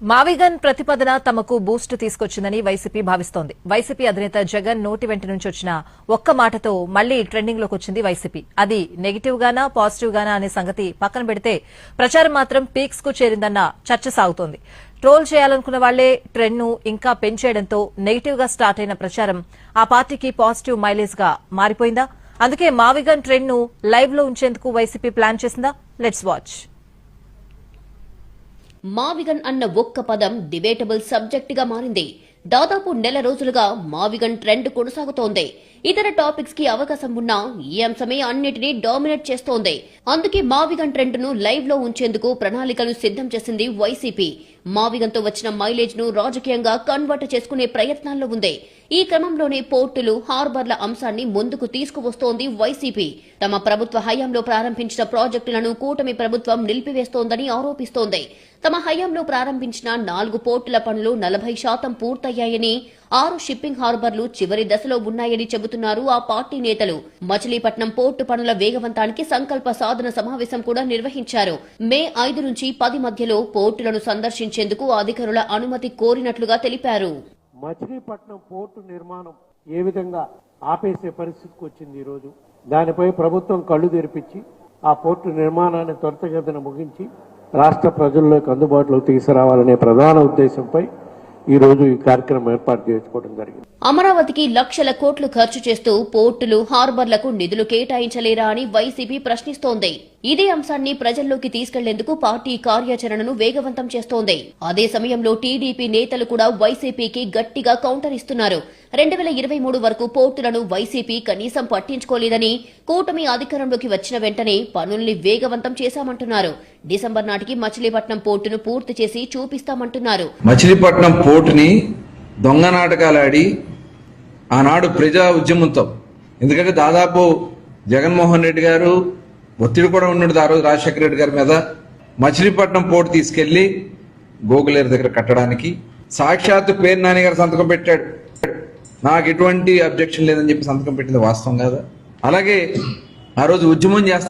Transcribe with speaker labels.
Speaker 1: మావిగన్ ప్రతిపాదన తమకు Boost తీసుకొచ్చిందని YCP భావిస్తోంది. వైసీపీ అధినేత జగన్ నోటి వెంట నుంచి వచ్చిన ఒక్క మాటతో మళ్లీ ట్రెండింగ్ లోకి వచ్చింది వైసీపీ. అది నెగిటివ్ గానా పాజిటివ్ గానా అనే సంగతి పక్కన పెడితే ప్రచారం మాత్రం పీక్స్ కు చేరిందన్న చర్చ సాగుతోంది. ట్రోల్ చేయాలనుకున్న వాళ్లే ట్రెండ్ ను ఇంకా పెంచేయడంతో నెగిటివ్ గా స్టార్ట్ అయిన ప్రచారం ఆ పార్టీకి పాజిటివ్ మైలేజ్ గా మారిపోయిందా? అందుకే మావిగన్ ట్రెండ్ ను లైవ్ లో ఉంచేందుకు వైసీపీ ప్లాన్ చేసిందా? Let's watch.
Speaker 2: మావిగన్ అన్న ఒక్క పదం డిబేటబుల్ సబ్జెక్ట్ గా మారింది. దాదాపు నెల రోజులుగా మావిగన్ ట్రెండ్ కొనసాగుతోంది. ఇతర టాపిక్స్ కి అవకాశం ఉన్నా ఈ అంశమే అన్నిటినీ డామినేట్ చేస్తోంది. అందుకే మావిగన్ ట్రెండ్ ను లైవ్ లో ఉంచేందుకు ప్రణాళికలు సిద్ధం చేసింది వైసీపీ. మావిగన్ తో వచ్చిన మైలేజ్ ను రాజకీయంగా కన్వర్ట్ చేసుకునే ప్రయత్నాల్లో ఉంది. ఈ క్రమంలోనే పోర్టులు, హార్బర్ల అంశాన్ని ముందుకు తీసుకువస్తోంది వైసీపీ. తమ ప్రభుత్వ హయాంలో ప్రారంభించిన ప్రాజెక్టులను కూటమి ప్రభుత్వం నిలిపివేస్తోందని ఆరోపిస్తోంది. తమ హయాంలో ప్రారంభించిన 4 పోర్టుల పనులు 40% పూర్తయ్యాయని, 6 షిప్పింగ్ హార్బర్లు చివరి దశలో ఉన్నాయని చెబుతున్నారు ఆ పార్టీ నేతలు. మచిలీపట్నం పోర్టు పనుల వేగవంతానికి సంకల్ప సాధన సమావేశం కూడా నిర్వహించారు. మే 5 నుంచి 10 మధ్యలో పోర్టులను సందర్శించేందుకు అధికారుల అనుమతి కోరినట్లుగా తెలిపారు.
Speaker 3: మచిలీపట్నం పోర్టు నిర్మాణం ఏ విధంగా ఆపేసే పరిస్థితికి వచ్చింది ఈ రోజు. దానిపై ప్రభుత్వం కళ్లు తెరిపించి ఆ పోర్టు నిర్మాణాన్ని త్వరితగతిన ముగించి రాష్ట్ర ప్రజల్లోకి అందుబాటులోకి తీసుకురావాలనే ప్రధాన ఉద్దేశంపై ఈ రోజు ఈ కార్యక్రమం ఏర్పాటు చేసుకోవడం జరిగింది.
Speaker 2: అమరావతికి లక్షల కోట్లు ఖర్చు చేస్తూ పోర్టులు, హార్బర్లకు నిధులు కేటాయించలేరా అని వైసీపీ ప్రశ్నిస్తోంది. ఇదే అంశాన్ని ప్రజల్లోకి తీసుకెళ్లేందుకు పార్టీ కార్యాచరణను వేగవంతం చేస్తోంది. అదే సమయంలో టీడీపీ నేతలు కూడా వైసీపీకి గట్టిగా కౌంటర్ ఇస్తున్నారు. 2023 వరకు పోర్టులను వైసీపీ కనీసం పట్టించుకోలేదని, కూటమి అధికారంలోకి వచ్చిన వెంటనే పనుల్ని వేగవంతం చేశామంటున్నారు. డిసెంబర్ నాటికి మచిలీపట్నం పోర్టును పూర్తి చేసి చూపిస్తామంటున్నారు.
Speaker 4: మచిలీపట్నం పోర్టుని దొంగ నాటకాలాడి ఆనాడు ప్రజా ఉద్యమంతో, ఎందుకంటే దాదాపు జగన్మోహన్ రెడ్డి గారు ఒత్తిడి కూడా ఉన్నది ఆ రోజు రాజశేఖర రెడ్డి గారి మీద, మచిలీపట్నం పోర్టు తీసుకెళ్లి గోగులేరు దగ్గర కట్టడానికి సాక్షాత్తు పేరు నాని గారు సంతకం పెట్టాడు. నాకు ఎటువంటి అబ్జెక్షన్ లేదని చెప్పి సంతకం పెట్టింది వాస్తవం కాదా? అలాగే ఆ రోజు ఉద్యమం చేస్తా